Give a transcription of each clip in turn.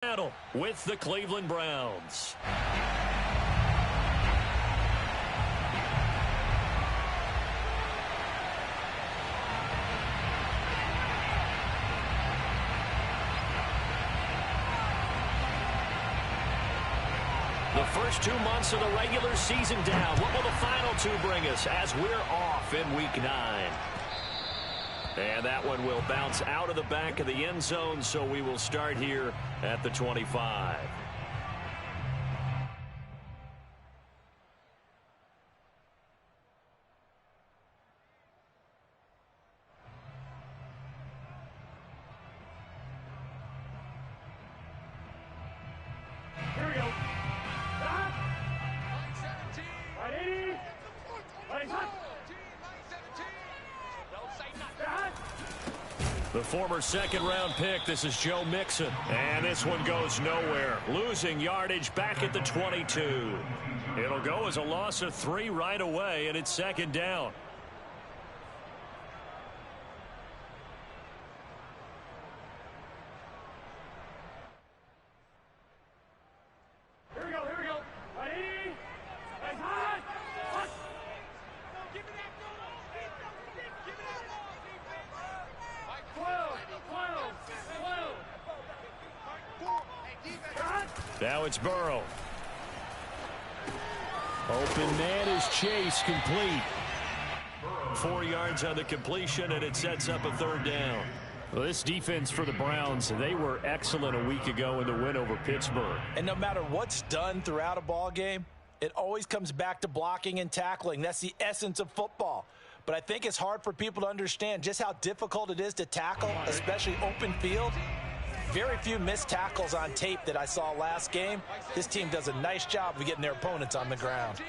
battle with the Cleveland Browns. The first 2 months of the regular season down. What will the final 2 bring us as we're off in Week 9? And that one will bounce out of the back of the end zone, so we will start here at the 25. Here we go. Stop. Line 17. Line 80. Line 17. The former second-round pick, this is Joe Mixon. And this one goes nowhere. Losing yardage back at the 22. It'll go as a loss of 3 right away, and it's second down. Here we go. Here we go. Line 80. Line hot. Hot. Give me that ball. Give me that ball. 12. 12. 12. Now it's Burrow. Open man is Chase, complete. 4 yards on the completion, and it sets up a third down. Well, this defense for the Browns, they were excellent a week ago in the win over Pittsburgh. And no matter what's done throughout a ball game, it always comes back to blocking and tackling. That's the essence of football. But I think it's hard for people to understand just how difficult it is to tackle, especially open field. Very few missed tackles on tape that I saw last game. This team does a nice job of getting their opponents on the ground.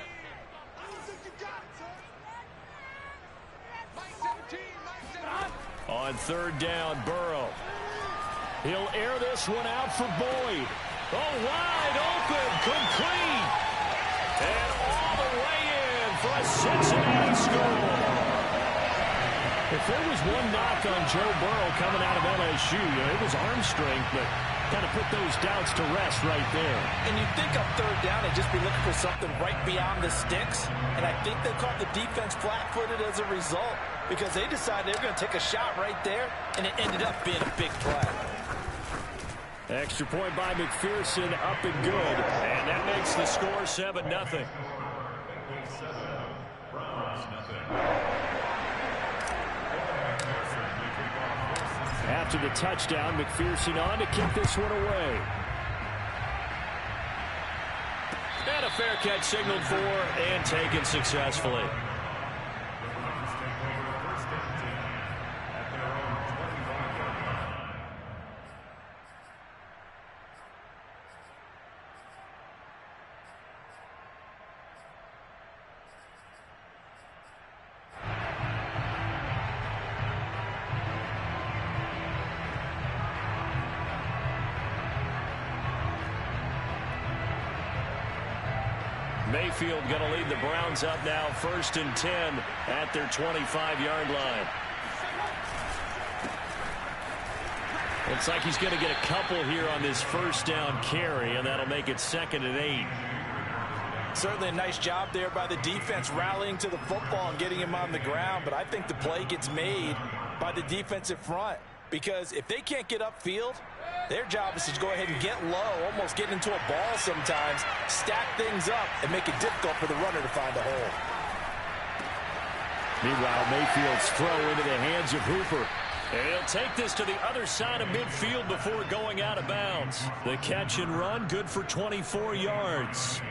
On third down, Burrow. He'll air this one out for Boyd. Oh, wide open, complete. And all the way in for a Cincinnati score. If there was one knock on Joe Burrow coming out of LSU, it was arm strength, but kind of put those doubts to rest right there. And you think on third down, they'd just be looking for something right beyond the sticks. And I think they caught the defense flat-footed as a result because they decided they were going to take a shot right there, and it ended up being a big play. Extra point by McPherson, up and good. And that makes the score 7-0. After the touchdown, McPherson on to kick this one away. And a fair catch signaled for and taken successfully. Mayfield going to lead the Browns up now, 1st and 10 at their 25-yard line. Looks like he's going to get a couple here on this first down carry, and that'll make it 2nd and 8. Certainly a nice job there by the defense rallying to the football and getting him on the ground, but I think the play gets made by the defensive front because if they can't get upfield, their job is to go ahead and get low, almost get into a ball sometimes, stack things up, and make it difficult for the runner to find a hole. Meanwhile, Mayfield's throw into the hands of Hooper. And he'll take this to the other side of midfield before going out of bounds. The catch and run, good for 24 yards.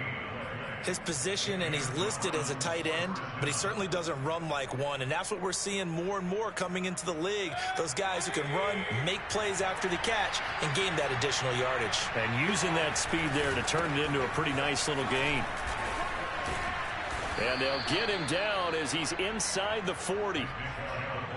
His position, and he's listed as a tight end, but he certainly doesn't run like one, and that's what we're seeing more and more coming into the league. Those guys who can run, make plays after the catch, and gain that additional yardage. And using that speed there to turn it into a pretty nice little gain. And they'll get him down as he's inside the 40.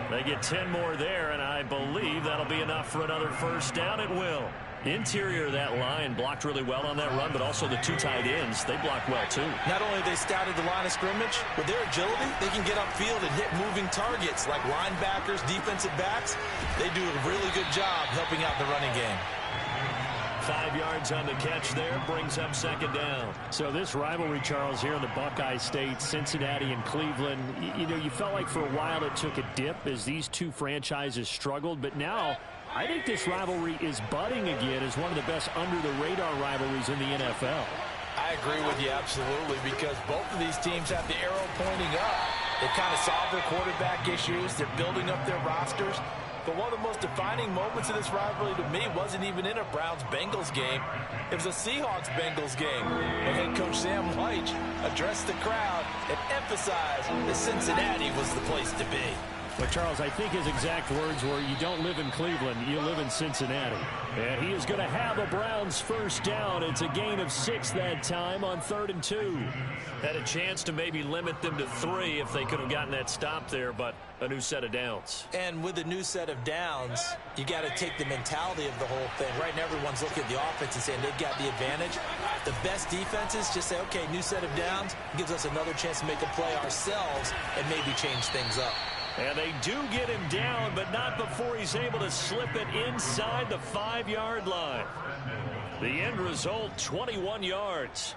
They get 10 more there, and I believe that'll be enough for another first down. It will. Interior of that line blocked really well on that run, but also the 2 tight ends, they blocked well too. Not only have they scouted the line of scrimmage, with their agility, they can get upfield and hit moving targets like linebackers, defensive backs. They do a really good job helping out the running game. 5 yards on the catch there. Brings up second down. So this rivalry, Charles, here in the Buckeye State, Cincinnati and Cleveland, you know, you felt like for a while it took a dip as these two franchises struggled. But now I think this rivalry is budding again as one of the best under-the-radar rivalries in the NFL. I agree with you absolutely, because both of these teams have the arrow pointing up. They've kind of solved their quarterback issues. They're building up their rosters. But one of the most defining moments of this rivalry to me wasn't even in a Browns-Bengals game. It was a Seahawks-Bengals game when head coach Sam Leitch addressed the crowd and emphasized that Cincinnati was the place to be. But, Charles, I think his exact words were, you don't live in Cleveland, you live in Cincinnati. And he is going to have a Browns first down. It's a gain of 6 that time on 3rd and 2. Had a chance to maybe limit them to 3 if they could have gotten that stop there, but a new set of downs. And with a new set of downs, you got to take the mentality of the whole thing. Right now, everyone's looking at the offense and saying they've got the advantage. The best defenses just say, okay, new set of downs gives us another chance to make a play ourselves and maybe change things up. And they do get him down, but not before he's able to slip it inside the 5-yard line. The end result, 21 yards.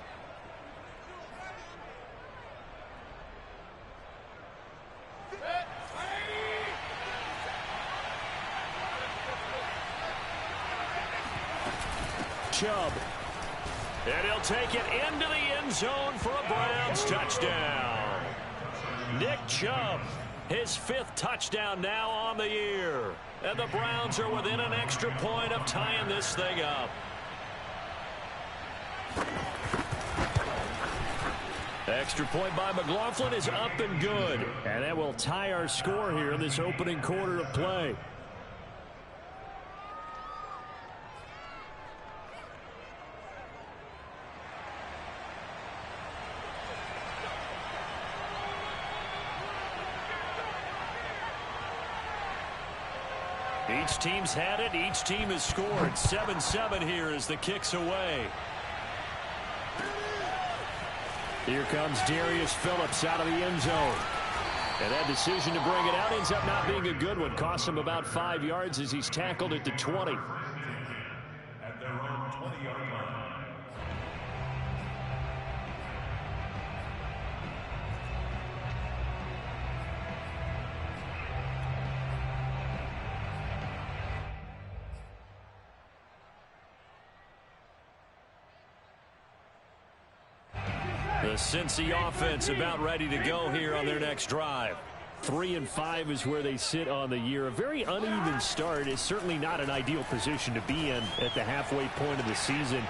Chubb. And he'll take it into the end zone for a Browns touchdown. Nick Chubb. His 5th touchdown now on the year. And the Browns are within an extra point of tying this thing up. Extra point by McLaughlin is up and good. And that will tie our score here in this opening quarter of play. Each team's had it. Each team has scored. 7-7 here as the kick's away. Here comes Darius Phillips out of the end zone. And that decision to bring it out ends up not being a good one. Costs him about 5 yards as he's tackled at the 20. At their own 20-yard line. The Cincy offense about ready to go here on their next drive. 3-5 is where they sit on the year. A very uneven start is certainly not an ideal position to be in at the halfway point of the season.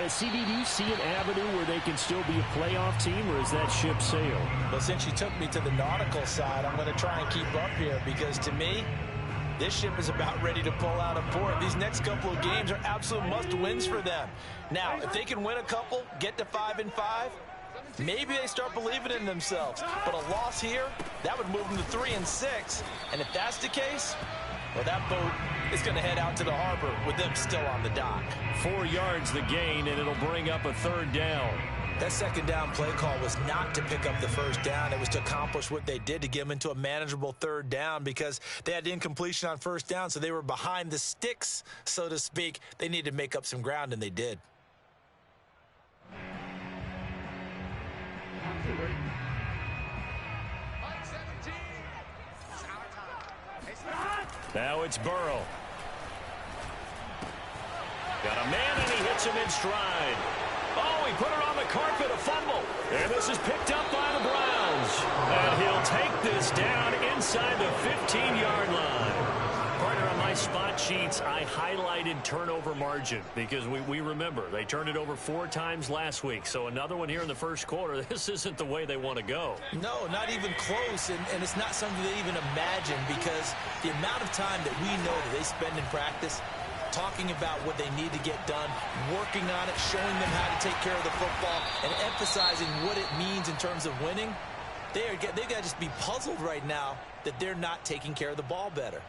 CD, do you see an avenue where they can still be a playoff team, or is that ship sailed? Well, since you took me to the nautical side, I'm going to try and keep up here, because to me, this ship is about ready to pull out of port. These next couple of games are absolute must-wins for them. Now, if they can win a couple, get to 5-5, maybe they start believing in themselves. But a loss here, that would move them to 3-6. And if that's the case, well, that boat is going to head out to the harbor with them still on the dock. 4 yards the gain, and it'll bring up a 3rd down. That second down play call was not to pick up the first down. It was to accomplish what they did, to get them into a manageable 3rd down, because they had incompletion on first down, so they were behind the sticks, so to speak. They needed to make up some ground, and they did. Now it's Burrow. Got a man, and he hits him in stride. Oh, he put it on the carpet, a fumble. And this is picked up by the Browns. And he'll take this down inside the 15-yard line. Partner, on my spot sheets, I highlighted turnover margin because we remember they turned it over 4 times last week. So another one here in the first quarter. This isn't the way they want to go. No, not even close, and it's not something they even imagine, because the amount of time that we know that they spend in practice talking about what they need to get done, working on it, showing them how to take care of the football, and emphasizing what it means in terms of winning, they've got to just be puzzled right now that they're not taking care of the ball better.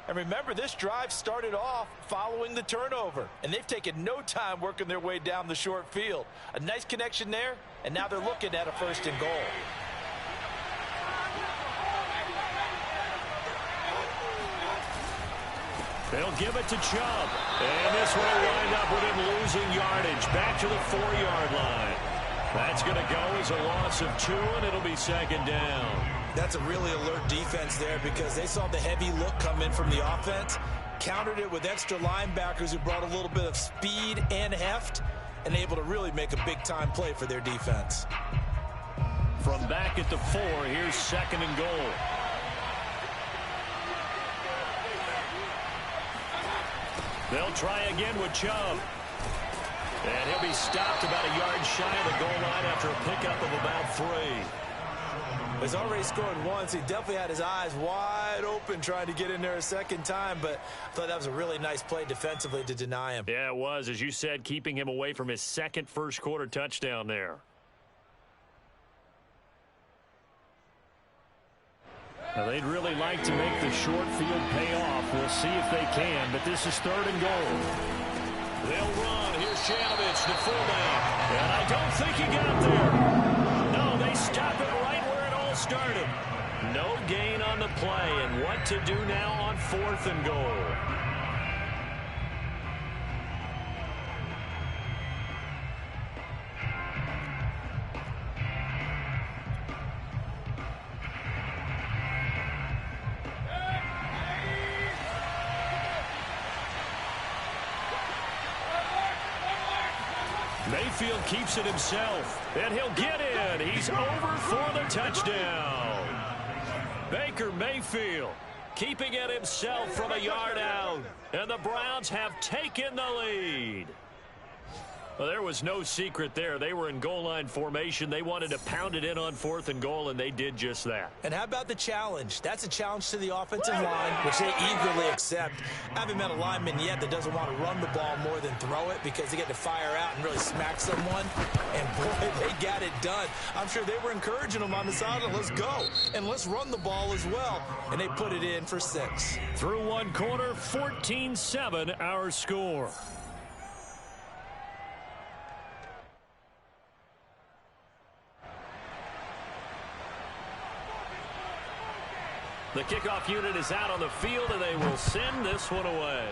And remember, this drive started off following the turnover, and they've taken no time working their way down the short field. A nice connection there, and now they're looking at a 1st and goal. They'll give it to Chubb. And this one will wind up with him losing yardage. Back to the 4-yard line. That's going to go as a loss of 2, and it'll be second down. That's a really alert defense there because they saw the heavy look come in from the offense, countered it with extra linebackers who brought a little bit of speed and heft, and able to really make a big-time play for their defense. From back at the 4, here's second and goal. They'll try again with Chubb. And he'll be stopped about a yard shy of the goal line after a pickup of about 3. He's already scored once. He definitely had his eyes wide open trying to get in there a second time, but I thought that was a really nice play defensively to deny him. Yeah, it was, as you said, keeping him away from his second first-quarter touchdown there. Now, they'd really like to make the short field pay off. We'll see if they can, but this is third and goal. They'll run. Here's Janovich, the fullback. And I don't think he got there. No, they stop it right where it all started. No gain on the play, and what to do now on 4th and goal. Mayfield keeps it himself, and he'll get in. He's over for the touchdown. Baker Mayfield keeping it himself from a yard out, and the Browns have taken the lead. Well, there was no secret there. They were in goal line formation. They wanted to pound it in on 4th and goal, and they did just that. And how about the challenge? That's a challenge to the offensive line, which they eagerly accept. I haven't met a lineman yet that doesn't want to run the ball more than throw it because they get to fire out and really smack someone. And, boy, they got it done. I'm sure they were encouraging them on the sideline. Let's go, and let's run the ball as well. And they put it in for 6. Through one quarter, 14-7 our score. The kickoff unit is out on the field, and they will send this one away.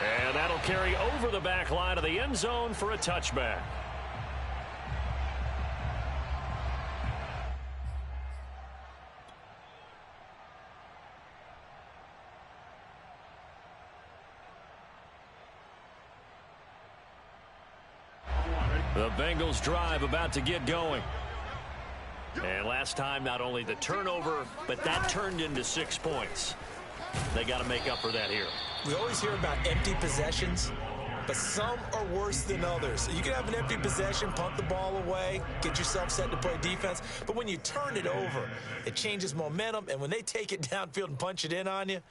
And that'll carry over the back line of the end zone for a touchback. The Bengals drive about to get going. And last time, not only the turnover, but that turned into 6 points. They got to make up for that here. We always hear about empty possessions, but some are worse than others. You can have an empty possession, punt the ball away, get yourself set to play defense, but when you turn it over, it changes momentum, and when they take it downfield and punch it in on you,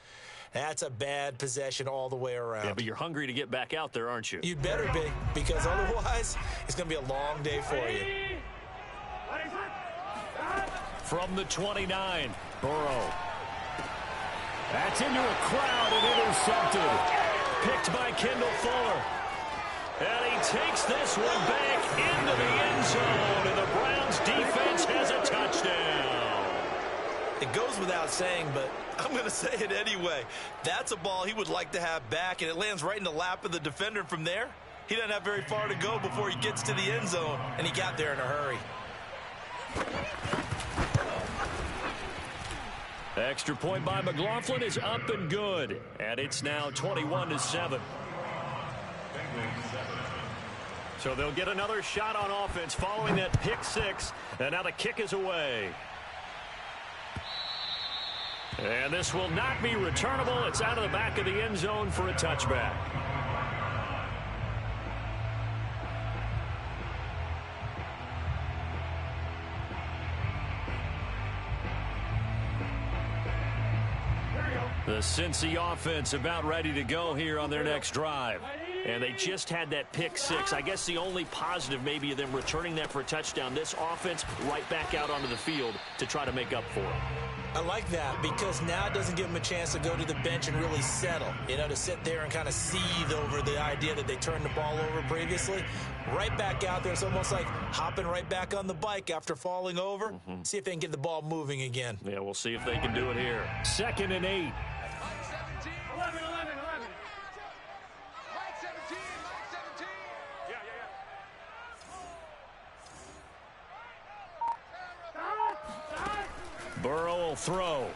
that's a bad possession all the way around. Yeah, but you're hungry to get back out there, aren't you? You'd better be, because otherwise, it's going to be a long day for you. From the 29, Burrow. That's into a crowd and intercepted. Picked by Kendall Fuller. And he takes this one back into the end zone, and the Browns defense has a touchdown. It goes without saying, but I'm going to say it anyway. That's a ball he would like to have back, and it lands right in the lap of the defender from there. He doesn't have very far to go before he gets to the end zone, and he got there in a hurry. Extra point by McLaughlin is up and good, and it's now 21-7. So they'll get another shot on offense following that pick 6, and now the kick is away. And this will not be returnable. It's out of the back of the end zone for a touchback. The Cincy offense about ready to go here on their next drive. And they just had that pick 6. I guess the only positive maybe of them returning that for a touchdown. This offense right back out onto the field to try to make up for it. I like that because now it doesn't give them a chance to go to the bench and really settle, to sit there and kind of seethe over the idea that they turned the ball over previously. Right back out there. It's almost like hopping right back on the bike after falling over. See if they can get the ball moving again. Yeah, we'll see if they can do it here. 2nd and 8. 11. Burrow will throw.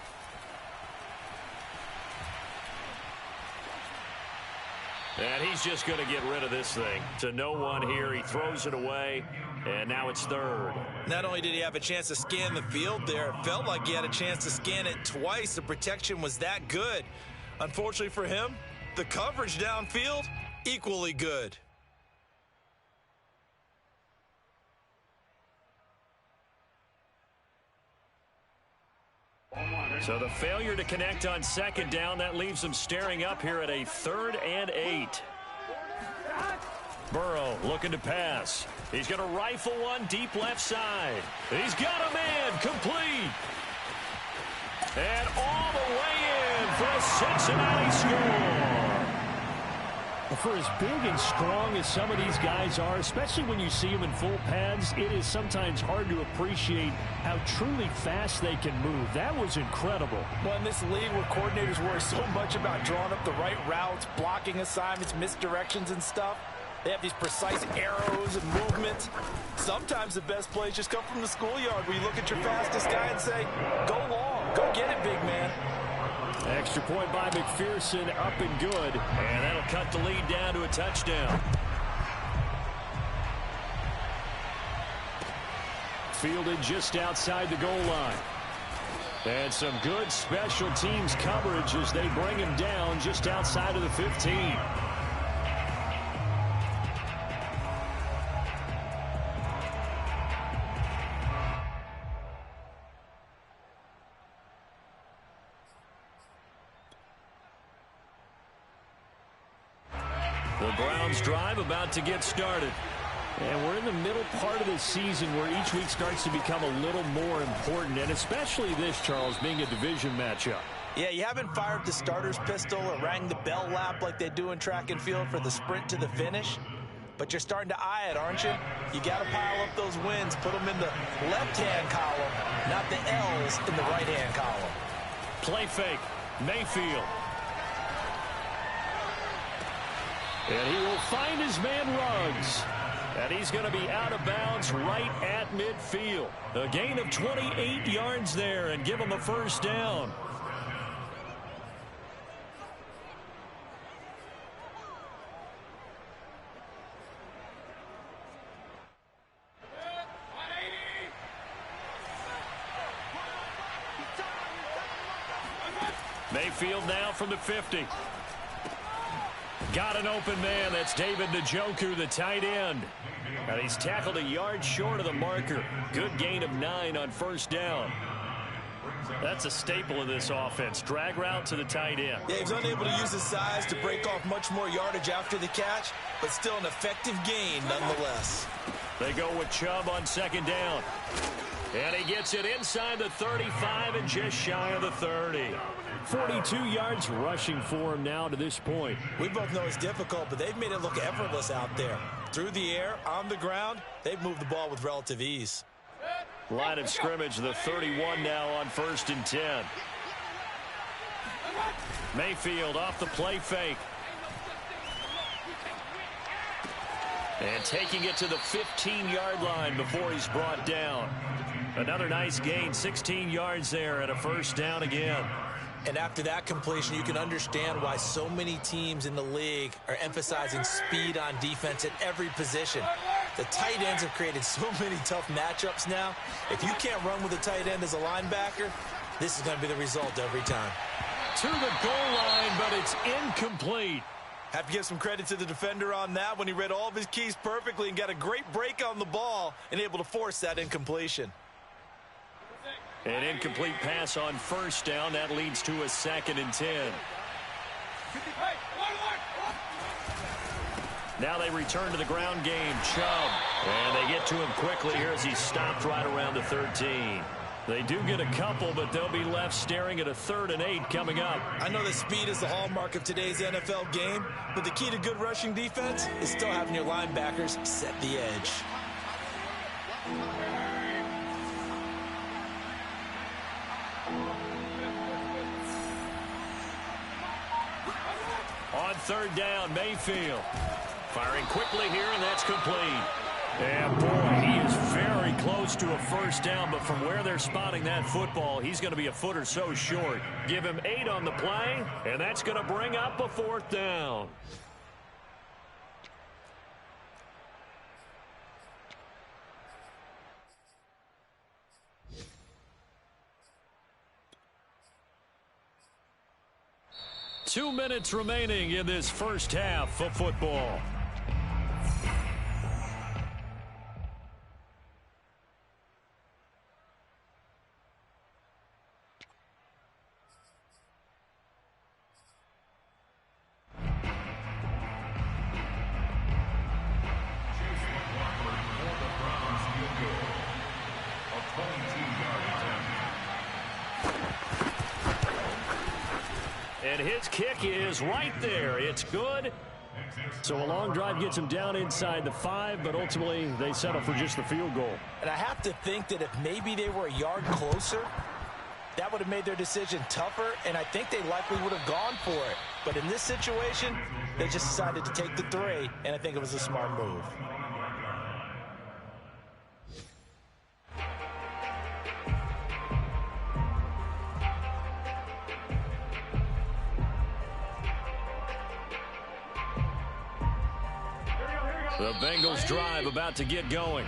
And he's just going to get rid of this thing. To no one here. He throws it away, and now it's 3rd. Not only did he have a chance to scan the field there, it felt like he had a chance to scan it twice. The protection was that good. Unfortunately for him, the coverage downfield, equally good. So the failure to connect on 2nd down, that leaves them staring up here at a 3rd and 8. Burrow looking to pass. He's going to rifle one deep left side. He's got a man complete. And all the way in for a Cincinnati score. For as big and strong as some of these guys are, especially when you see them in full pads, it is sometimes hard to appreciate how truly fast they can move. That was incredible. Well, in this league where coordinators worry so much about drawing up the right routes, blocking assignments, misdirections and stuff, they have these precise arrows and movements. Sometimes the best plays just come from the schoolyard where you look at your fastest guy and say, go long, go get it, big man. Extra point by McPherson, up and good. And that'll cut the lead down to a touchdown. Fielded just outside the goal line. And some good special teams coverage as they bring him down just outside of the 15. The Browns drive about to get started. And we're in the middle part of the season where each week starts to become a little more important, and especially this, Charles, being a division matchup. Yeah, you haven't fired the starter's pistol or rang the bell lap like they do in track and field for the sprint to the finish, but you're starting to eye it, aren't you? You got to pile up those wins, put them in the left-hand column, not the L's in the right-hand column. Play fake, Mayfield. And he will find his man Ruggs. And he's going to be out of bounds right at midfield. A gain of 28 yards there and give him a first down. Mayfield now from the 50. Got an open man. That's David Njoku, the tight end. And he's tackled a yard short of the marker. Good gain of 9 on first down. That's a staple of this offense. Drag route to the tight end. Yeah, he's unable to use his size to break off much more yardage after the catch, but still an effective gain nonetheless. They go with Chubb on second down. And he gets it inside the 35 and just shy of the 30. 42 yards rushing for him now to this point. We both know it's difficult, but they've made it look effortless out there. Through the air, on the ground, they've moved the ball with relative ease. Line of scrimmage, the 31 now on 1st and 10. Mayfield off the play fake. And taking it to the 15-yard line before he's brought down. Another nice gain, 16 yards there and a first down again. And after that completion, you can understand why so many teams in the league are emphasizing speed on defense at every position. The tight ends have created so many tough matchups now. If you can't run with a tight end as a linebacker, this is going to be the result every time. To the goal line, but it's incomplete. Have to give some credit to the defender on that when he read all of his keys perfectly and got a great break on the ball and able to force that incompletion. An incomplete pass on first down. That leads to a 2nd and 10. Now they return to the ground game. Chubb. And they get to him quickly here as he's stopped right around the 13. They do get a couple, but they'll be left staring at a 3rd and 8 coming up. I know that speed is the hallmark of today's NFL game, but the key to good rushing defense is still having your linebackers set the edge. On 3rd down, Mayfield. Firing quickly here, and that's complete. And boy, he is very close to a 1st down, but from where they're spotting that football, he's going to be a foot or so short. Give him 8 on the play, and that's going to bring up a 4th down. Two minutes remaining in this first half of football. And his kick is right there. It's good. So a long drive gets him down inside the 5, but ultimately they settle for just the field goal. And I have to think that if maybe they were a yard closer, that would have made their decision tougher, and I think they likely would have gone for it. But in this situation, they just decided to take the 3, and I think it was a smart move. The Bengals drive about to get going.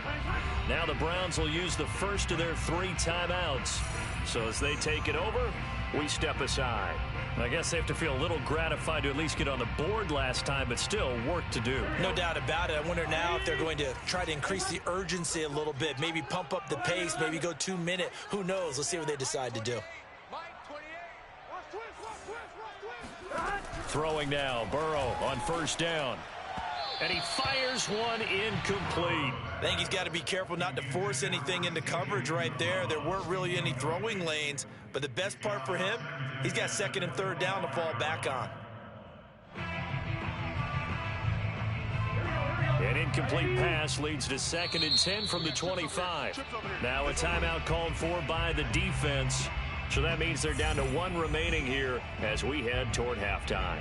Now the Browns will use the first of their 3 timeouts. So as they take it over, we step aside. I guess they have to feel a little gratified to at least get on the board last time, but still work to do. No doubt about it. I wonder now if they're going to try to increase the urgency a little bit, maybe pump up the pace, maybe go 2-minute. Who knows? Let's see what they decide to do. Throwing now, Burrow on 1st down. And he fires one incomplete. I think he's got to be careful not to force anything into coverage right there. There weren't really any throwing lanes, but the best part for him, he's got 2nd and 3rd down to fall back on. An incomplete pass leads to 2nd and 10 from the 25. Now a timeout called for by the defense. So that means they're down to 1 remaining here as we head toward halftime.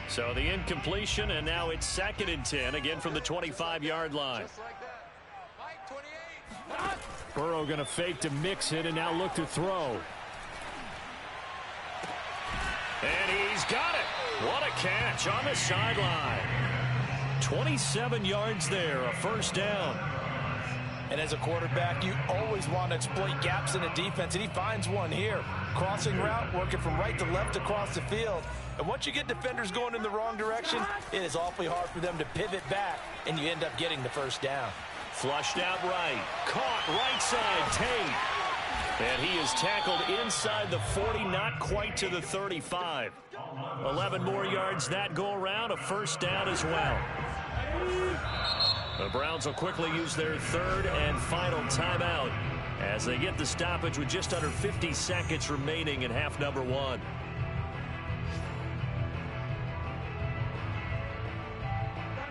So the incompletion, and now it's 2nd and 10, again from the 25-yard line. Burrow going to fake to mix it and now look to throw. And he's got it. What a catch on the sideline. 27 yards there, a 1st down. And as a quarterback, you always want to exploit gaps in the defense, and he finds one here. Crossing route, working from right to left across the field. And once you get defenders going in the wrong direction, it is awfully hard for them to pivot back, and you end up getting the 1st down. Flushed out right. Caught right side, Tate. And he is tackled inside the 40, not quite to the 35. 11 more yards that go around, a 1st down as well. The Browns will quickly use their 3rd and final timeout as they get the stoppage with just under 50 seconds remaining in half number 1.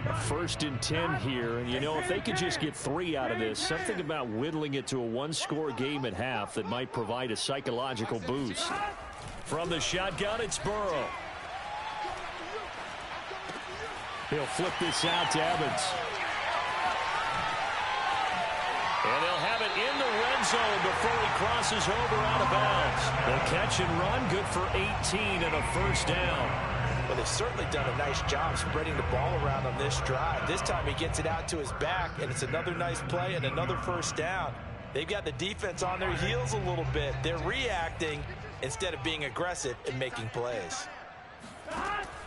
A 1st and 10 here, and you know, if they could just get 3 out of this, something about whittling it to a 1-score game at half that might provide a psychological boost. From the shotgun, it's Burrow. He'll flip this out to Evans. And they'll have it in the red zone before he crosses over out of bounds. The catch and run, good for 18 and a 1st down. Well, they've certainly done a nice job spreading the ball around on this drive. This time he gets it out to his back, and it's another nice play and another 1st down. They've got the defense on their heels a little bit. They're reacting instead of being aggressive and making plays.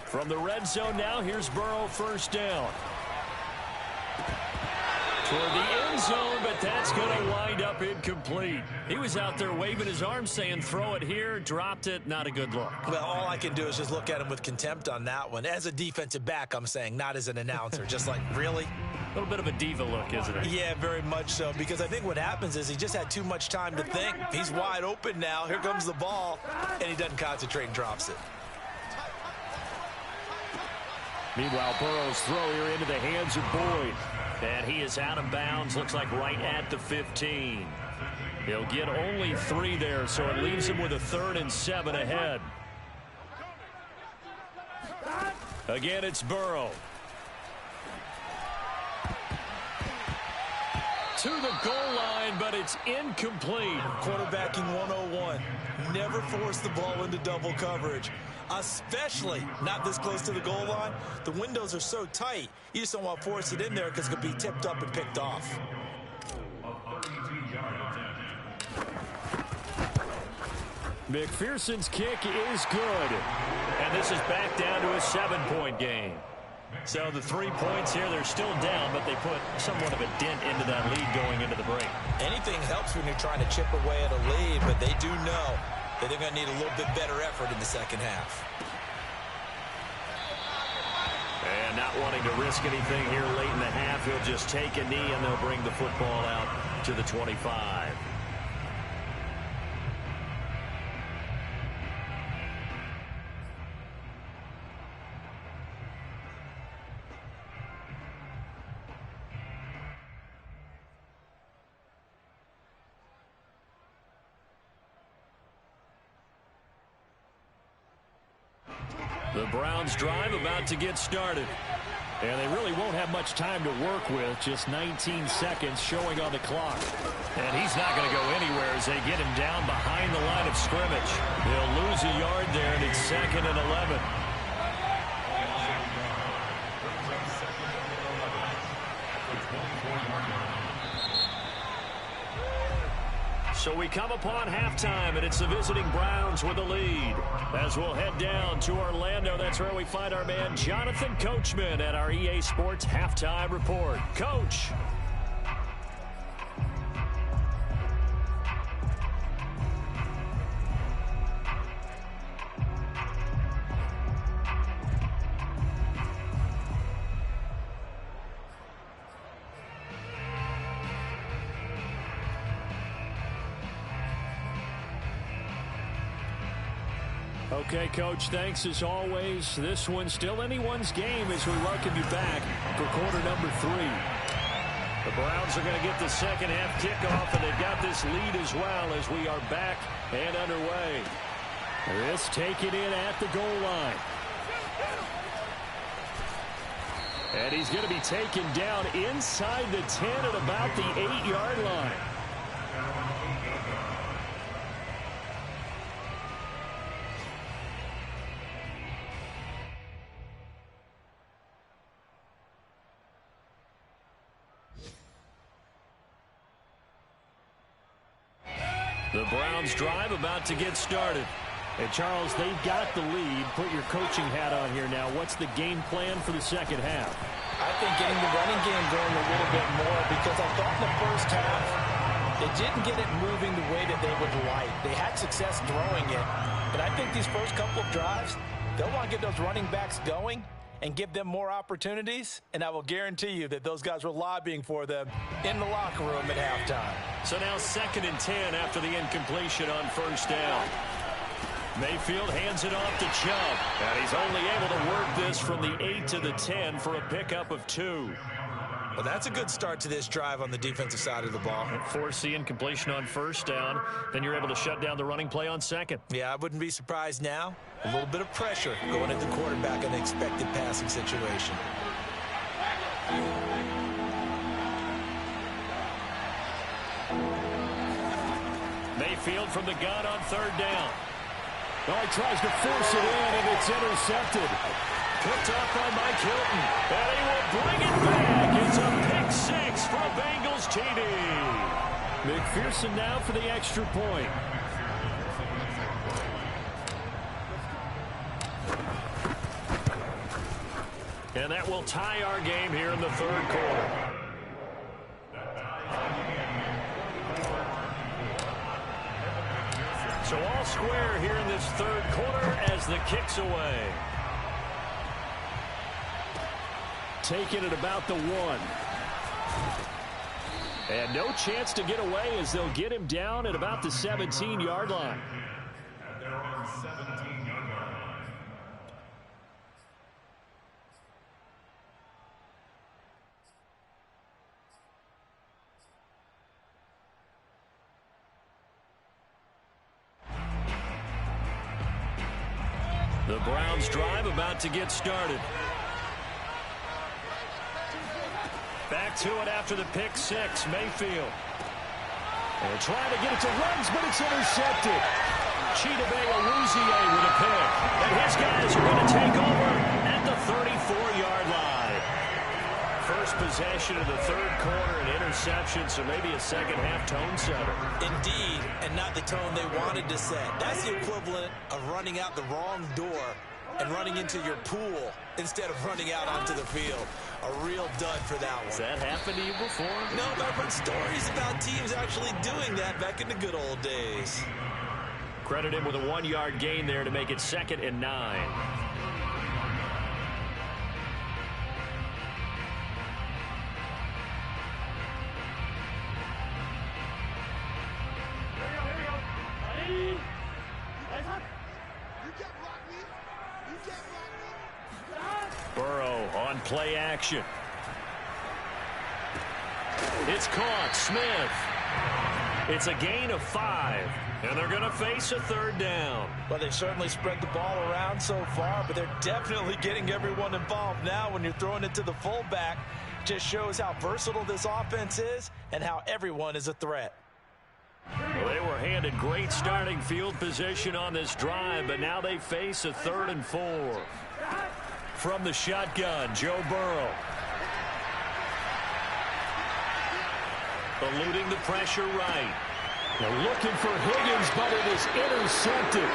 From the red zone now, here's Burrow, 1st down. toward the end zone, but that's going to wind up incomplete. He was out there waving his arm saying, throw it here, dropped it, not a good look. Well, all I can do is just look at him with contempt on that one. As a defensive back, I'm saying, not as an announcer. Just like, really? A little bit of a diva look, isn't it? Yeah, very much so, because I think what happens is he just had too much time to think. He's wide open now. Here comes the ball, and he doesn't concentrate and drops it. Meanwhile, Burrow's throw here into the hands of Boyd. And he is out of bounds, looks like right at the 15. He'll get only 3 there, so it leaves him with a 3rd and 7 ahead. Again, it's Burrow. To the goal line, but it's incomplete. Quarterbacking 101. Never force the ball into double coverage, especially not this close to the goal line. The windows are so tight, you just don't want to force it in there because it could be tipped up and picked off. McPherson's kick is good. And this is back down to a 7-point game. So the 3 points here, they're still down, but they put somewhat of a dent into that lead going into the break. Anything helps when you're trying to chip away at a lead, but they do know that they're going to need a little bit better effort in the second half. And not wanting to risk anything here late in the half, he'll just take a knee, and they'll bring the football out to the 25. The Browns drive about to get started. And they really won't have much time to work with. Just 19 seconds showing on the clock. And he's not going to go anywhere as they get him down behind the line of scrimmage. They'll lose a yard there, and it's 2nd and 11. So we come upon halftime, and it's the visiting Browns with the lead. As we'll head down to Orlando, that's where we find our man Jonathan Coachman at our EA Sports Halftime Report. Coach. Okay, Coach, thanks as always. This one's still anyone's game as we welcome you back for quarter number 3. The Browns are going to get the second half kickoff, and they've got this lead as well as we are back and underway. This taken in at the goal line. And he's going to be taken down inside the 10 at about the 8-yard line. The Browns drive about to get started. And, Charles, they've got the lead. Put your coaching hat on here now. What's the game plan for the second half? I think getting the running game going a little bit more, because I thought in the first half they didn't get it moving the way that they would like. They had success throwing it, but I think these first couple of drives, they'll want to get those running backs going and give them more opportunities, and I will guarantee you that those guys were lobbying for them in the locker room at halftime. So now 2nd and 10 after the incompletion on first down. Mayfield hands it off to Chubb, and he's only able to work this from the 8 to the 10 for a pickup of 2. Well, that's a good start to this drive on the defensive side of the ball. Force the incompletion on first down, then you're able to shut down the running play on second. Yeah, I wouldn't be surprised now. A little bit of pressure going at the quarterback in an expected passing situation. Mayfield from the gun on third down. Oh, he tries to force it in, and it's intercepted. Picked up by Mike Hilton, and he will bring it back. It's a pick 6 for a Bengals TD. McPherson now for the extra point. And that will tie our game here in the third quarter. So all square here in this third quarter as the kick's away. Taking it about the 1. And no chance to get away as they'll get him down at about the 17-yard line. At their own 17-yard line. The Browns drive about to get started. Back to it after the pick six, Mayfield. And trying to get it to Ruggs, but it's intercepted. Chidobe Awuzie with a pick. And his guys are going to take over at the 34-yard line. First possession of the third quarter, an interception, so maybe a second-half tone setter. Indeed, and not the tone they wanted to set. That's the equivalent of running out the wrong door and running into your pool instead of running out onto the field. A real dud for that one. Has that happened to you before? No, but I've heard stories about teams actually doing that back in the good old days. Credit him with a 1-yard gain there to make it 2nd and 9. Burrow on play action. It's caught. Smith. It's a gain of 5, and they're going to face a third down. Well, they certainly spread the ball around so far, but they're definitely getting everyone involved now when you're throwing it to the fullback. Just shows how versatile this offense is and how everyone is a threat. Well, they were handed great starting field position on this drive, but now they face a 3rd and 4. From the shotgun, Joe Burrow. Eluding the pressure right. They're looking for Higgins, but it is intercepted.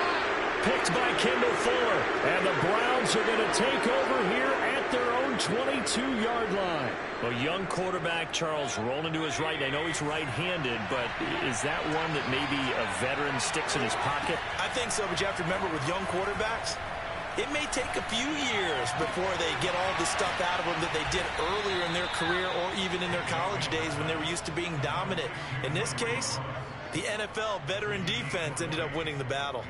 Picked by Kendall Fuller. And the Browns are going to take over here at their own 22-yard line. A young quarterback, Charles, rolling to his right. I know he's right-handed, but is that one that maybe a veteran sticks in his pocket? I think so, but you have to remember with young quarterbacks, it may take a few years before they get all the stuff out of them that they did earlier in their career or even in their college days when they were used to being dominant. In this case, the NFL veteran defense ended up winning the battle.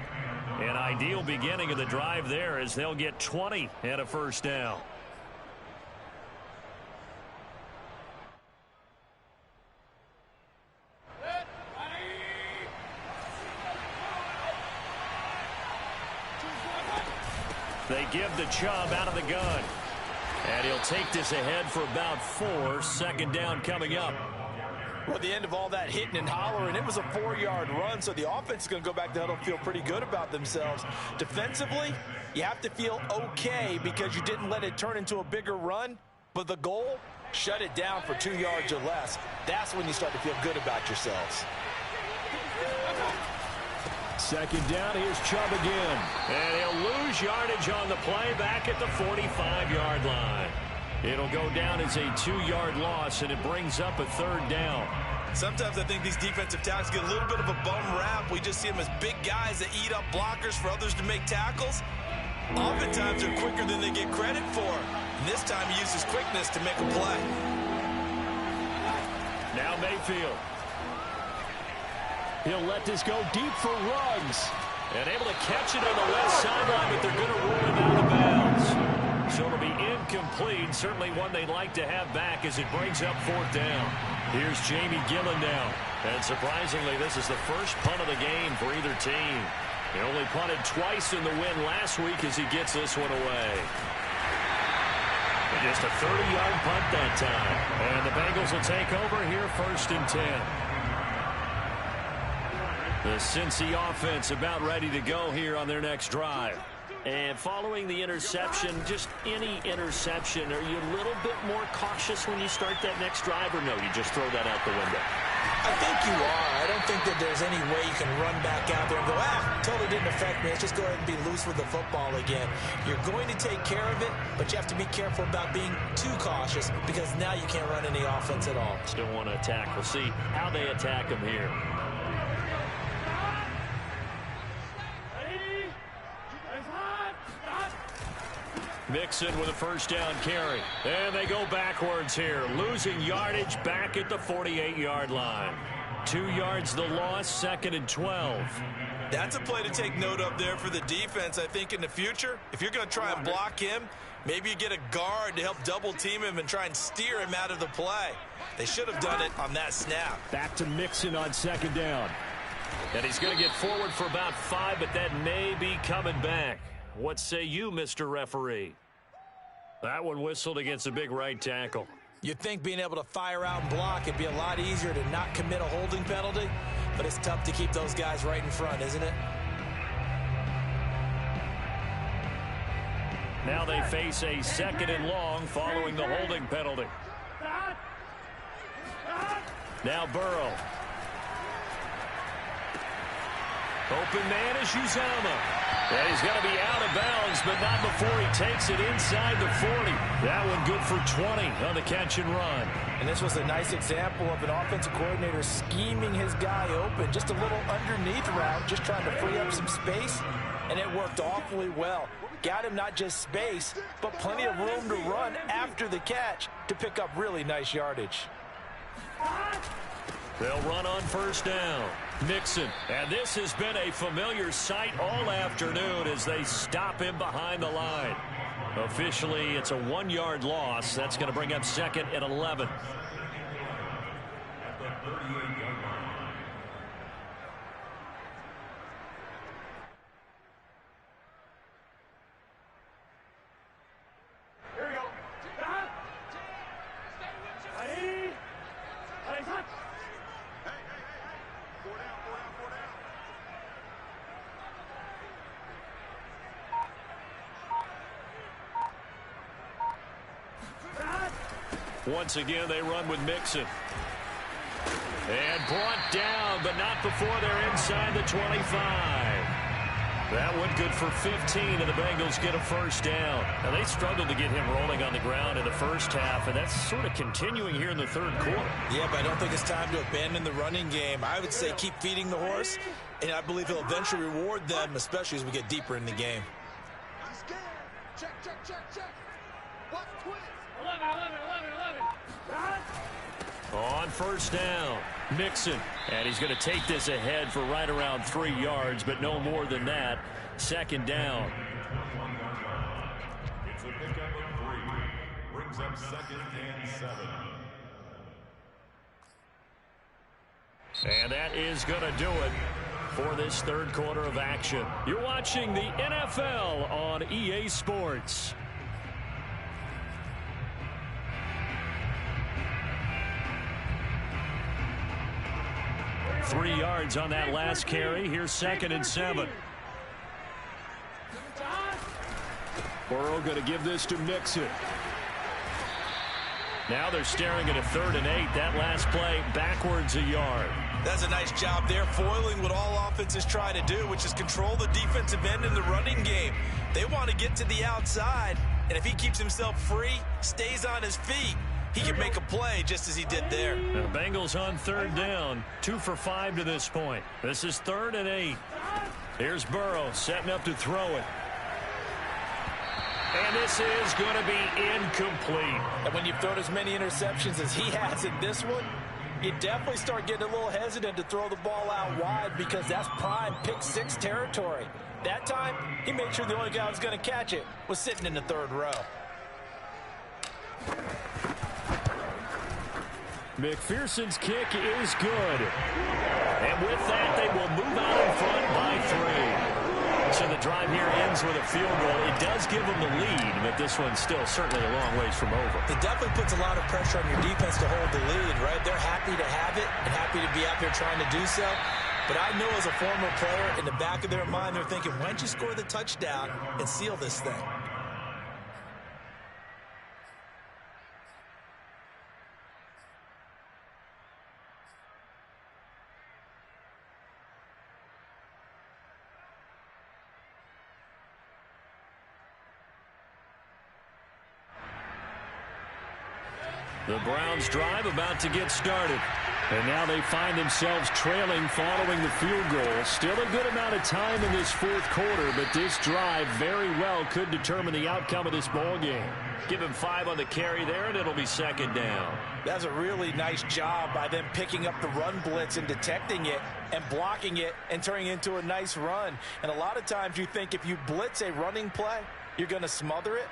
An ideal beginning of the drive there as they'll get 20 and a first down. They give the Chubb out of the gun. And he'll take this ahead for about 4. 2nd down coming up. Well, the end of all that hitting and hollering, it was a 4-yard run, so the offense is going to go back to huddle and feel pretty good about themselves. Defensively, you have to feel okay because you didn't let it turn into a bigger run, but the goal, shut it down for 2 yards or less. That's when you start to feel good about yourselves. 2nd down, here's Chubb again. And he'll lose yardage on the play back at the 45-yard line. It'll go down as a 2-yard loss, and it brings up a 3rd down. Sometimes I think these defensive tackles get a little bit of a bum rap. We just see them as big guys that eat up blockers for others to make tackles. Oftentimes they're quicker than they get credit for. And this time he uses quickness to make a play. Now Mayfield. He'll let this go deep for Ruggs. And able to catch it on the left sideline, but they're going to roll him out of bounds. So it'll be incomplete. Certainly one they'd like to have back as it brings up 4th down. Here's Jamie Gillen now. And surprisingly, this is the first punt of the game for either team. He only punted twice in the win last week as he gets this one away. And just a 30-yard punt that time. And the Bengals will take over here 1st and 10. The Cincy offense about ready to go here on their next drive. And following the interception, just any interception, are you a little bit more cautious when you start that next drive, or no, you just throw that out the window? I think you are. I don't think that there's any way you can run back out there and go, totally didn't affect me. Let's just go ahead and be loose with the football again. You're going to take care of it, but you have to be careful about being too cautious because now you can't run any offense at all. Still want to attack. We'll see how they attack them here. Mixon with a first down carry. And they go backwards here, losing yardage back at the 48-yard line. 2 yards the loss, 2nd and 12. That's a play to take note of there for the defense. I think in the future, if you're going to try and block him, maybe you get a guard to help double team him and try and steer him out of the play. They should have done it on that snap. Back to Mixon on 2nd down. And he's going to get forward for about 5, but that may be coming back. What say you, Mr. Referee? That one whistled against a big right tackle. You'd think being able to fire out and block, it'd be a lot easier to not commit a holding penalty, but it's tough to keep those guys right in front, isn't it? Now they face a 2nd and long following the holding penalty. Now Burrow. Open man is Uzomah. And he's going to be out of bounds, but not before he takes it inside the 40. That one good for 20 on the catch and run. And this was a nice example of an offensive coordinator scheming his guy open. Just a little underneath route, just trying to free up some space, and it worked awfully well. Got him not just space, but plenty of room to run after the catch to pick up really nice yardage. They'll run on first down. Mixon. And this has been a familiar sight all afternoon as they stop him behind the line. Officially, it's a 1-yard loss. That's going to bring up 2nd and 11. Once again, they run with Mixon. And brought down, but not before they're inside the 25. That one good for 15, and the Bengals get a first down. Now, they struggled to get him rolling on the ground in the first half, and that's sort of continuing here in the third quarter. Yeah, but I don't think it's time to abandon the running game. I would say keep feeding the horse, and I believe he'll eventually reward them, especially as we get deeper in the game. Check. Watch twist. 11. On first down, Mixon. And he's going to take this ahead for right around 3 yards, but no more than that. 2nd down. It's a pickup of 3. Brings up 2nd and 7. And that is going to do it for this third quarter of action. You're watching the NFL on EA Sports. 3 yards on that last carry. Here's 2nd and 7. Burrow going to give this to Mixon. Now they're staring at a 3rd and 8. That last play backwards a yard. That's a nice job there, foiling what all offenses try to do, which is control the defensive end in the running game. They want to get to the outside, and if he keeps himself free, stays on his feet, he can make a play just as he did there. And the Bengals on 3rd down, 2 for 5 to this point. This is 3rd and 8. Here's Burrow setting up to throw it. And this is going to be incomplete. And when you've thrown as many interceptions as he has in this one, you definitely start getting a little hesitant to throw the ball out wide because that's prime pick 6 territory. That time, he made sure the only guy who was going to catch it was sitting in the 3rd row. McPherson's kick is good. And with that, they will move out in front by 3. So the drive here ends with a field goal. It does give them the lead, but this one's still certainly a long ways from over. It definitely puts a lot of pressure on your defense to hold the lead, right? They're happy to have it and happy to be out there trying to do so. But I know as a former player, in the back of their mind, they're thinking, why don't you score the touchdown and seal this thing? The Browns drive about to get started. And now they find themselves trailing following the field goal. Still a good amount of time in this fourth quarter, but this drive very well could determine the outcome of this ball game. Give him 5 on the carry there, and it'll be second down. That's a really nice job by them picking up the run blitz and detecting it and blocking it and turning it into a nice run. And a lot of times you think if you blitz a running play, you're going to smother it.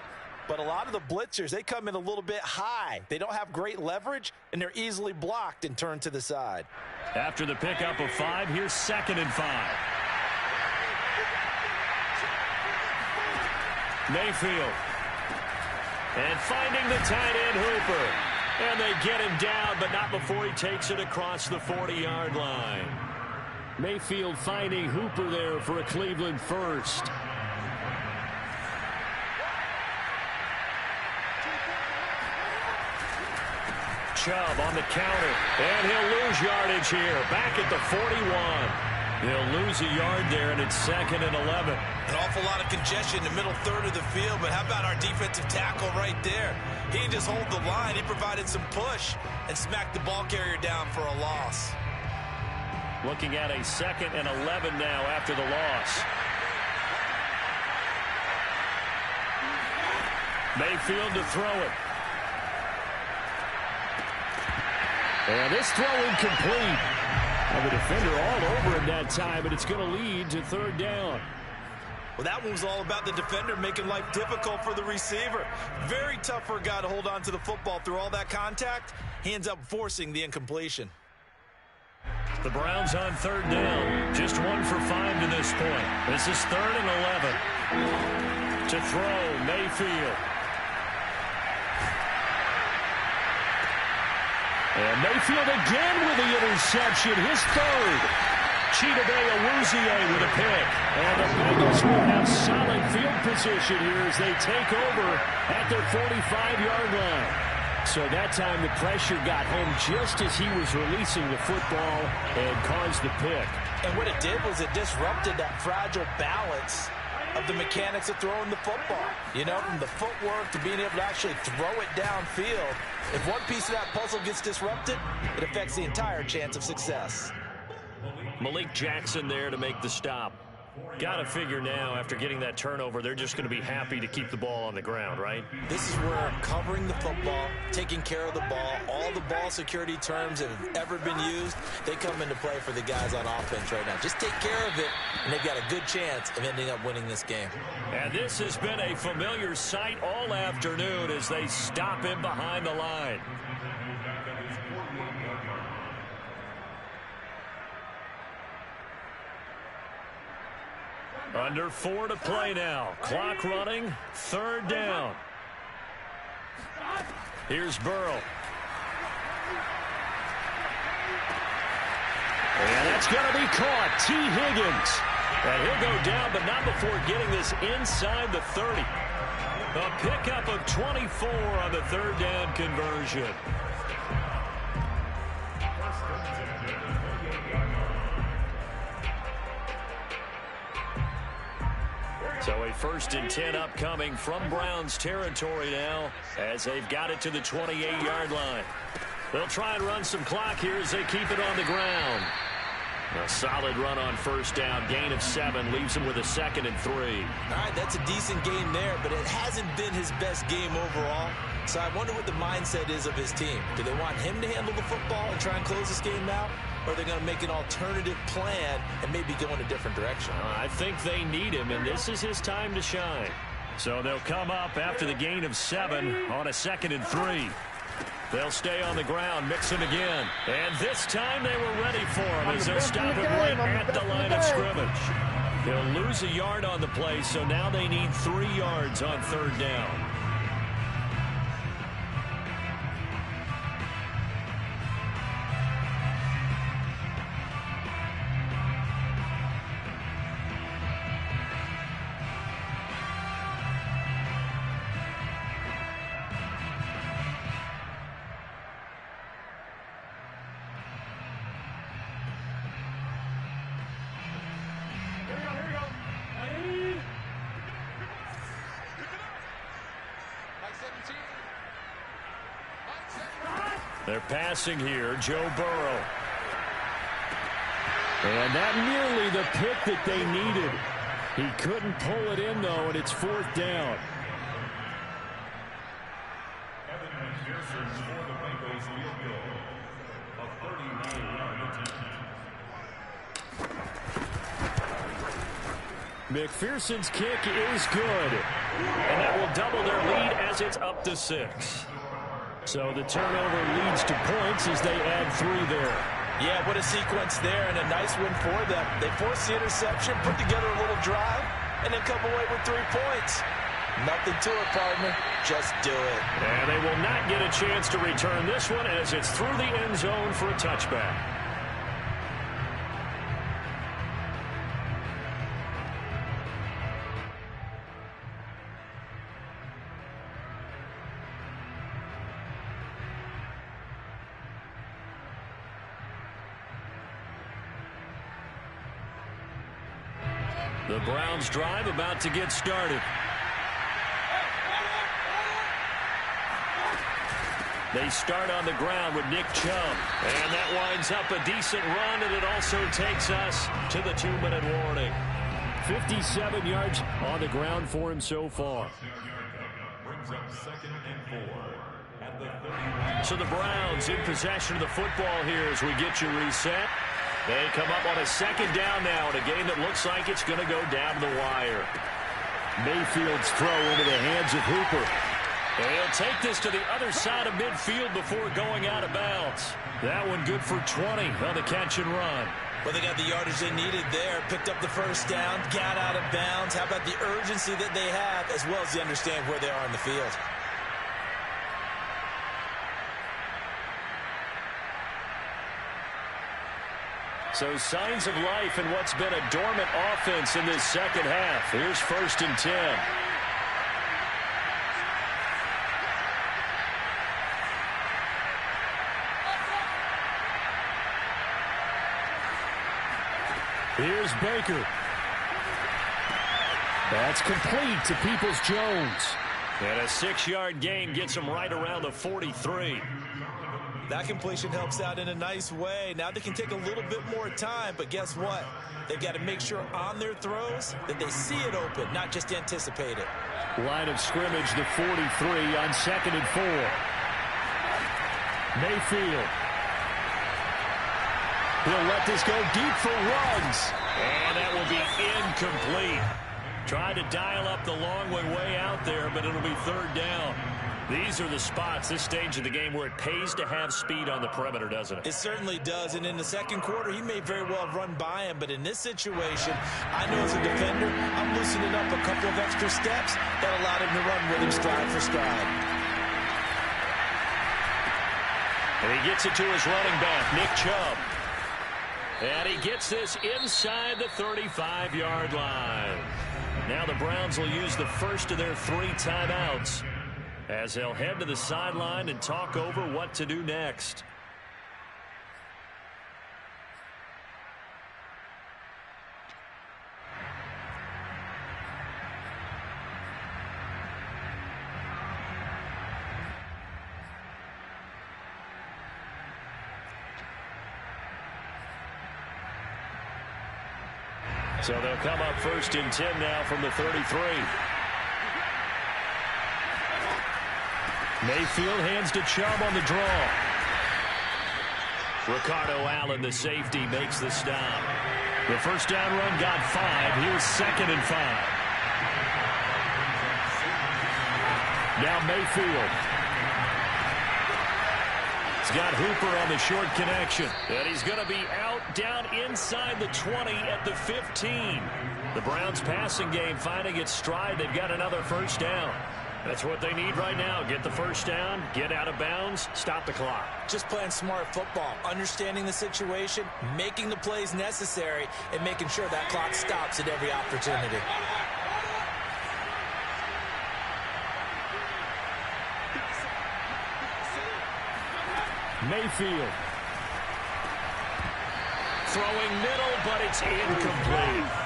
But a lot of the blitzers, they come in a little bit high. They don't have great leverage, and they're easily blocked and turned to the side. After the pickup of 5, here's 2nd and 5. Mayfield. And finding the tight end Hooper. And they get him down, but not before he takes it across the 40-yard line. Mayfield finding Hooper there for a Cleveland first. Chubb on the counter, and he'll lose yardage here. Back at the 41. He'll lose a yard there, and it's 2nd and 11. An awful lot of congestion in the middle third of the field, but how about our defensive tackle right there? He didn't just hold the line. He provided some push and smacked the ball carrier down for a loss. Looking at a 2nd and 11 now after the loss. Mayfield to throw it. And this throw incomplete. And the defender all over him that time, but it's going to lead to 3rd down. Well, that one was all about the defender making life difficult for the receiver. Very tough for a guy to hold on to the football through all that contact. He ends up forcing the incompletion. The Browns on 3rd down. Just 1 for 5 to this point. This is 3rd and 11. To throw, Mayfield. And Mayfield again with the interception, his 3rd. Chidobe Awuzie with a pick. And the Bengals will have solid field position here as they take over at their 45-yard line. So that time the pressure got home just as he was releasing the football and caused the pick. And what it did was it disrupted that fragile balance of the mechanics of throwing the football. You know, from the footwork to being able to actually throw it downfield. If one piece of that puzzle gets disrupted, it affects the entire chance of success. Malik Jackson there to make the stop. Got to figure now, after getting that turnover, they're just going to be happy to keep the ball on the ground, right? This is where covering the football, taking care of the ball, all the ball security terms that have ever been used, they come into play for the guys on offense right now. Just take care of it, and they've got a good chance of ending up winning this game. And this has been a familiar sight all afternoon as they stop him behind the line. Under 4 to play now. Clock running. 3rd down. Here's Burrow. And that's going to be caught. T. Higgins. And he'll go down, but not before getting this inside the 30. A pickup of 24 on the 3rd down conversion. So a 1st and 10 upcoming from Browns territory now as they've got it to the 28-yard line. They'll try and run some clock here as they keep it on the ground. A solid run on 1st down. Gain of 7 leaves him with a 2nd and 3. All right, that's a decent game there, but it hasn't been his best game overall. So I wonder what the mindset is of his team. Do they want him to handle the football and try and close this game out? Or are they going to make an alternative plan and maybe go in a different direction? I think they need him, and this is his time to shine. So they'll come up after the gain of 7 on a 2nd and 3. They'll stay on the ground, mix him again. And this time they were ready for him as they'll stop him right at the line of scrimmage. He'll lose a yard on the play, so now they need 3 yards on 3rd down. They're passing here, Joe Burrow. And that nearly the pick that they needed. He couldn't pull it in, though, and it's 4th down. McPherson's kick is good. And that will double their lead as it's up to 6. So the turnover leads to points as they add 3 there. Yeah, what a sequence there, and a nice win for them. They forced the interception, put together a little drive, and then come away with 3 points. Nothing to it, partner. Just do it. And they will not get a chance to return this one as it's through the end zone for a touchback. The Browns drive about to get started. They start on the ground with Nick Chubb. And that winds up a decent run, and it also takes us to the 2-minute warning. 57 yards on the ground for him so far. Brings up 2nd and 4 at the 30. So the Browns in possession of the football here as we get you reset. They come up on a 2nd down now in a game that looks like it's going to go down the wire. Mayfield's throw into the hands of Hooper. He'll take this to the other side of midfield before going out of bounds. That one good for 20 on the catch and run. Well, they got the yardage they needed there, picked up the 1st down, got out of bounds. How about the urgency that they have, as well as they understand where they are in the field? So signs of life in what's been a dormant offense in this 2nd half. Here's 1st and 10. Here's Baker. That's complete to Peoples-Jones. And a 6-yard gain gets him right around the 43. That completion helps out in a nice way. Now they can take a little bit more time, but guess what? They've got to make sure on their throws that they see it open, not just anticipate it. Line of scrimmage, the 43 on 2nd and 4. Mayfield. He'll let this go deep for Ruggs. And that will be incomplete. Tried to dial up the long way out there, but it'll be 3rd down. These are the spots, this stage of the game, where it pays to have speed on the perimeter, doesn't it? It certainly does, and in the 2nd quarter, he may very well have run by him, but in this situation, I know as a defender, I'm loosening up a couple of extra steps that allowed him to run with him stride for stride. And he gets it to his running back, Nick Chubb. And he gets this inside the 35-yard line. Now the Browns will use the first of their 3 timeouts as they'll head to the sideline and talk over what to do next. So they'll come up 1st and 10 now from the 33. Mayfield hands to Chubb on the draw. Ricardo Allen, the safety, makes the stop. The 1st down run got 5. Here's 2nd and 5. Now Mayfield. He's got Hooper on the short connection. And he's going to be out down inside the 20 at the 15. The Browns passing game finding its stride. They've got another 1st down. That's what they need right now. Get the 1st down, get out of bounds, stop the clock. Just playing smart football, understanding the situation, making the plays necessary, and making sure that clock stops at every opportunity. Mayfield. Throwing middle, but it's incomplete.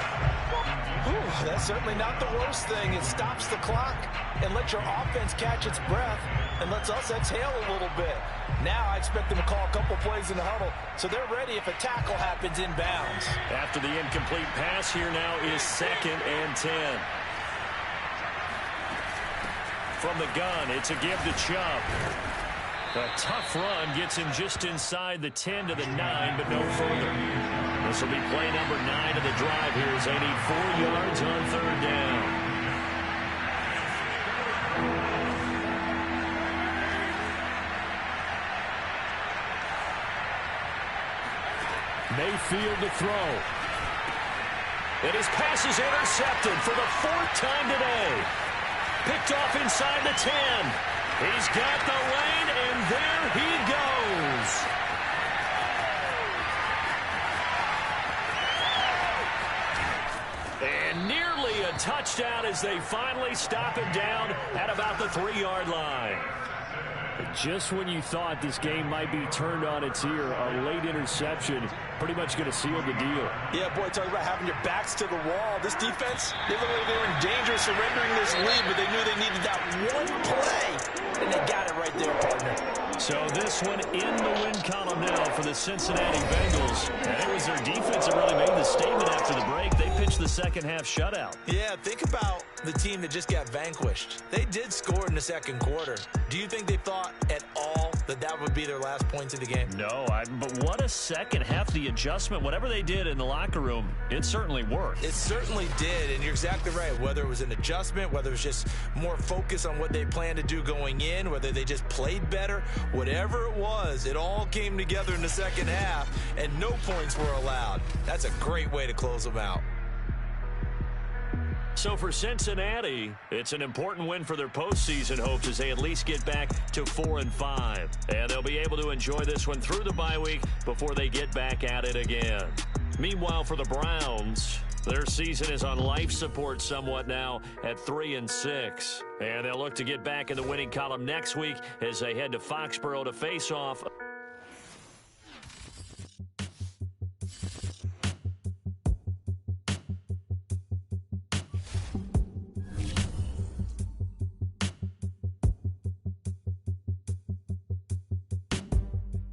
That's certainly not the worst thing. It stops the clock and lets your offense catch its breath. and lets us exhale a little bit. Now I expect them to call a couple plays in the huddle, so they're ready if a tackle happens inbounds. After the incomplete pass, here now is 2nd and 10. From the gun, it's a give to Chubb. A tough run gets him just inside the 10 to the 9, but no further. This will be play number 9 of the drive here as they need 4 yards on 3rd down. Mayfield to throw. And his pass is intercepted for the 4th time today. Picked off inside the 10. He's got the lane, and there he goes. And nearly a touchdown as they finally stop him down at about the 3-yard line. Just when you thought this game might be turned on its ear, a late interception pretty much going to seal the deal. Yeah, boy, talking about having your backs to the wall. This defense, they looked like they were in danger of surrendering this lead, but they knew they needed that one play, and they got it right there, partner. So this one in the win column now for the Cincinnati Bengals. And it was their defense that really made the statement after the break. They pitched the second-half shutout. Yeah, think about the team that just got vanquished. They did score in the second quarter. Do you think they thought at all that that would be their last points of the game? No, but what a second half. The adjustment, whatever they did in the locker room, it certainly worked. It certainly did, and you're exactly right. Whether it was an adjustment, whether it was just more focus on what they planned to do going in, whether they just played better, whatever it was, it all came together in the second half, and no points were allowed. That's a great way to close them out. So for Cincinnati, it's an important win for their postseason hopes as they at least get back to 4-5. And they'll be able to enjoy this one through the bye week before they get back at it again. Meanwhile, for the Browns, their season is on life support somewhat now at 3-6. And they'll look to get back in the winning column next week as they head to Foxborough to face off